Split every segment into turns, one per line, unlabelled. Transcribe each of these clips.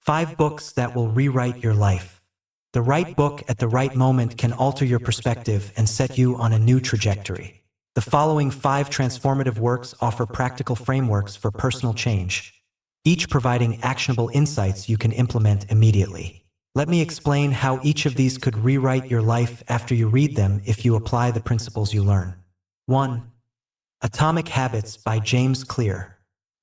5 books that will rewrite your life. The right book at the right moment can alter your perspective and set you on a new trajectory. The following 5 transformative works offer practical frameworks for personal change, each providing actionable insights you can implement immediately. Let me explain how each of these could rewrite your life after you read them if you apply the principles you learn. 1. Atomic Habits by James Clear.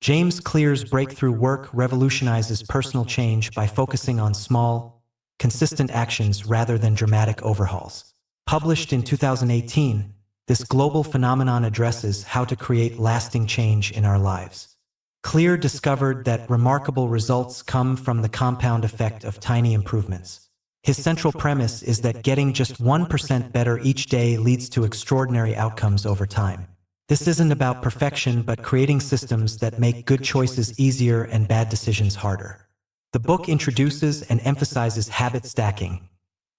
James Clear's breakthrough work revolutionizes personal change by focusing on small, consistent actions rather than dramatic overhauls. Published in 2018, this global phenomenon addresses how to create lasting change in our lives. Clear discovered that remarkable results come from the compound effect of tiny improvements. His central premise is that getting just 1% better each day leads to extraordinary outcomes over time. This isn't about perfection, but creating systems that make good choices easier and bad decisions harder. The book introduces and emphasizes habit stacking,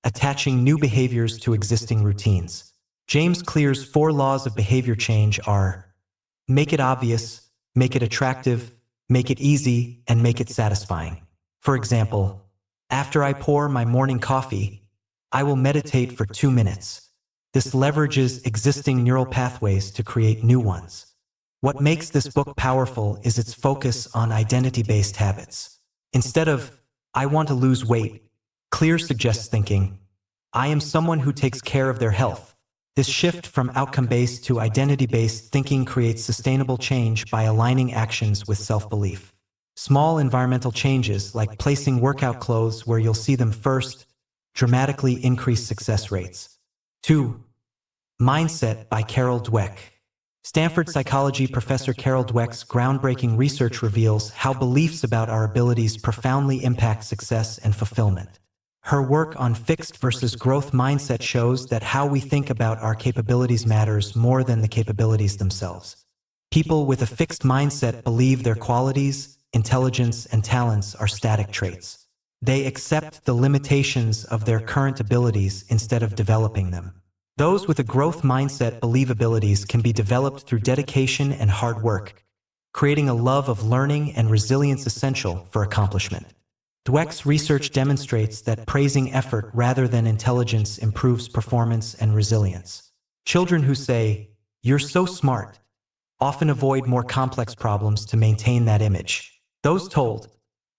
attaching new behaviors to existing routines. James Clear's 4 laws of behavior change are: make it obvious, make it attractive, make it easy, and make it satisfying. For example, after I pour my morning coffee, I will meditate for 2 minutes. This leverages existing neural pathways to create new ones. What makes this book powerful is its focus on identity-based habits. Instead of, I want to lose weight, Clear suggests thinking, I am someone who takes care of their health. This shift from outcome-based to identity-based thinking creates sustainable change by aligning actions with self-belief. Small environmental changes, like placing workout clothes where you'll see them first, dramatically increase success rates. 2. Mindset by Carol Dweck. Stanford psychology professor Carol Dweck's groundbreaking research reveals how beliefs about our abilities profoundly impact success and fulfillment. Her work on fixed versus growth mindset shows that how we think about our capabilities matters more than the capabilities themselves. People with a fixed mindset believe their qualities, intelligence, and talents are static traits. They accept the limitations of their current abilities instead of developing them. Those with a growth mindset believe abilities can be developed through dedication and hard work, creating a love of learning and resilience essential for accomplishment. Dweck's research demonstrates that praising effort rather than intelligence improves performance and resilience. Children who say, "You're so smart," often avoid more complex problems to maintain that image. Those told,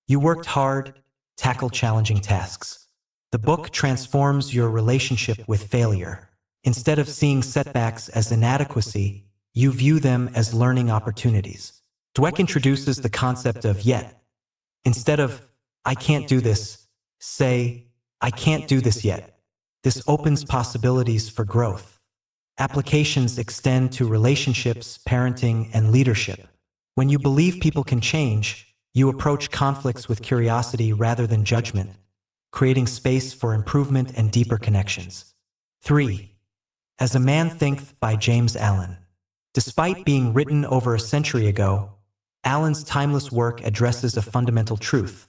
"You worked hard," tackle challenging tasks. The book transforms your relationship with failure. Instead of seeing setbacks as inadequacy, you view them as learning opportunities. Dweck introduces the concept of yet. Instead of, I can't do this, say, I can't do this yet. This opens possibilities for growth. Applications extend to relationships, parenting, and leadership. When you believe people can change, you approach conflicts with curiosity rather than judgment, creating space for improvement and deeper connections. 3. As a Man Thinketh by James Allen. Despite being written over a century ago, Allen's timeless work addresses a fundamental truth.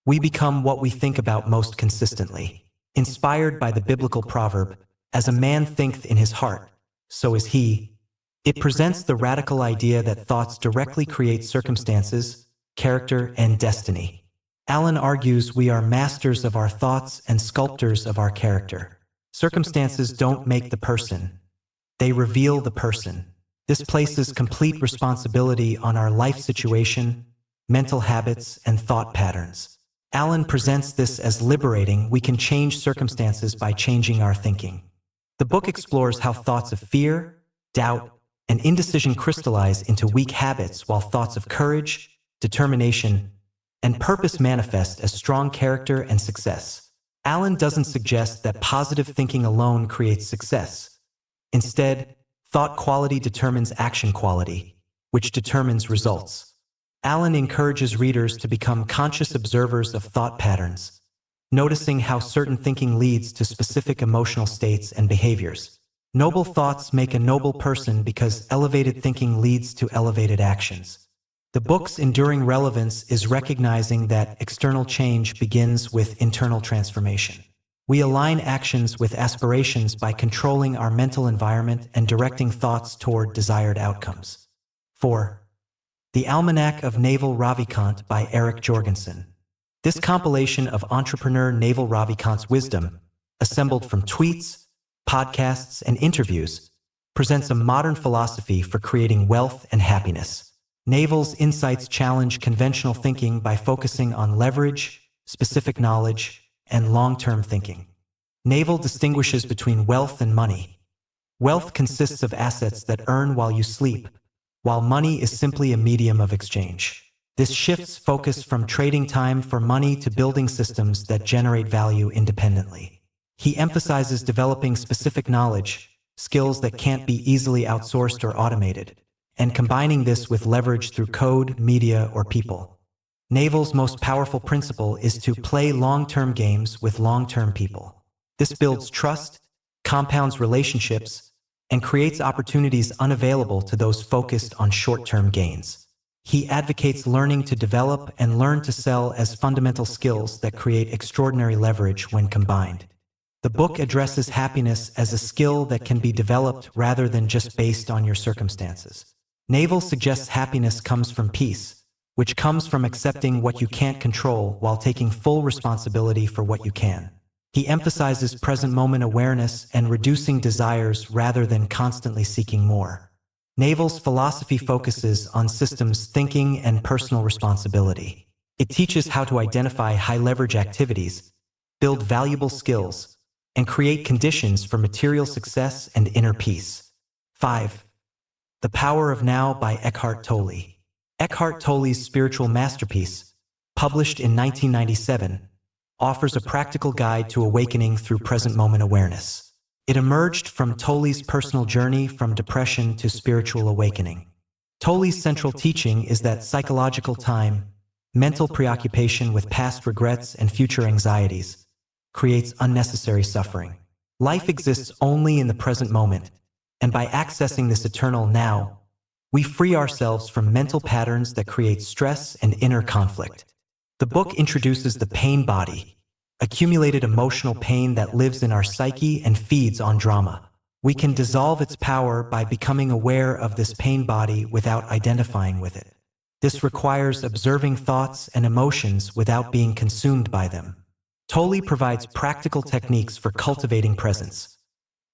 We become what we think about most consistently. Inspired by the biblical proverb, as a man thinketh in his heart, so is he, it presents the radical idea that thoughts directly create circumstances, character, and destiny. Allen argues we are masters of our thoughts and sculptors of our character. Circumstances don't make the person. They reveal the person. This places complete responsibility on our life situation, mental habits, and thought patterns. Allen presents this as liberating. We can change circumstances by changing our thinking. The book explores how thoughts of fear, doubt, and indecision crystallize into weak habits, while thoughts of courage, determination, and purpose manifest as strong character and success. Allen doesn't suggest that positive thinking alone creates success. Instead, thought quality determines action quality, which determines results. Allen encourages readers to become conscious observers of thought patterns, noticing how certain thinking leads to specific emotional states and behaviors. Noble thoughts make a noble person because elevated thinking leads to elevated actions. The book's enduring relevance is recognizing that external change begins with internal transformation. We align actions with aspirations by controlling our mental environment and directing thoughts toward desired outcomes. 4. The Almanac of Naval Ravikant by Eric Jorgensen. This compilation of entrepreneur Naval Ravikant's wisdom, assembled from tweets, podcasts, and interviews, presents a modern philosophy for creating wealth and happiness. Naval's insights challenge conventional thinking by focusing on leverage, specific knowledge, and long-term thinking. Naval distinguishes between wealth and money. Wealth consists of assets that earn while you sleep, while money is simply a medium of exchange. This shifts focus from trading time for money to building systems that generate value independently. He emphasizes developing specific knowledge, skills that can't be easily outsourced or automated, and combining this with leverage through code, media, or people. Naval's most powerful principle is to play long-term games with long-term people. This builds trust, compounds relationships, and creates opportunities unavailable to those focused on short-term gains. He advocates learning to develop and learn to sell as fundamental skills that create extraordinary leverage when combined. The book addresses happiness as a skill that can be developed rather than just based on your circumstances. Naval suggests happiness comes from peace, which comes from accepting what you can't control while taking full responsibility for what you can. He emphasizes present moment awareness and reducing desires rather than constantly seeking more. Naval's philosophy focuses on systems thinking and personal responsibility. It teaches how to identify high-leverage activities, build valuable skills, and create conditions for material success and inner peace. 5. The Power of Now by Eckhart Tolle. Eckhart Tolle's spiritual masterpiece, published in 1997, offers a practical guide to awakening through present moment awareness. It emerged from Tolle's personal journey from depression to spiritual awakening. Tolle's central teaching is that psychological time, mental preoccupation with past regrets and future anxieties, creates unnecessary suffering. Life exists only in the present moment, and by accessing this eternal now, we free ourselves from mental patterns that create stress and inner conflict. The book introduces the pain body, accumulated emotional pain that lives in our psyche and feeds on drama. We can dissolve its power by becoming aware of this pain body without identifying with it. This requires observing thoughts and emotions without being consumed by them. Tolle provides practical techniques for cultivating presence,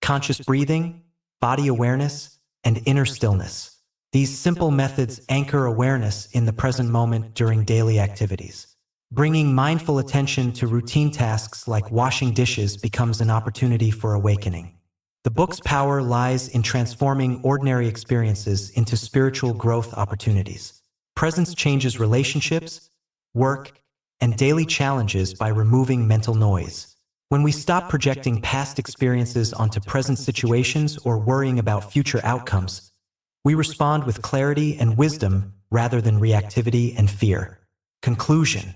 conscious breathing, body awareness, and inner stillness. These simple methods anchor awareness in the present moment during daily activities. Bringing mindful attention to routine tasks like washing dishes becomes an opportunity for awakening. The book's power lies in transforming ordinary experiences into spiritual growth opportunities. Presence changes relationships, work, and daily challenges by removing mental noise. When we stop projecting past experiences onto present situations or worrying about future outcomes, we respond with clarity and wisdom rather than reactivity and fear. Conclusion.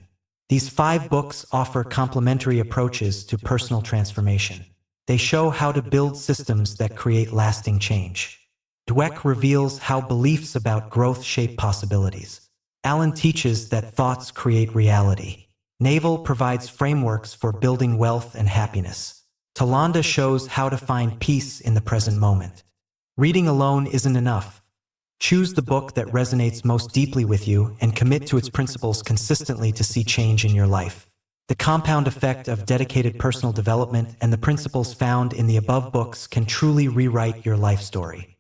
These 5 books offer complementary approaches to personal transformation. They show how to build systems that create lasting change. Dweck reveals how beliefs about growth shape possibilities. Allen teaches that thoughts create reality. Naval provides frameworks for building wealth and happiness. Tolanda shows how to find peace in the present moment. Reading alone isn't enough. Choose the book that resonates most deeply with you and commit to its principles consistently to see change in your life. The compound effect of dedicated personal development and the principles found in the above books can truly rewrite your life story.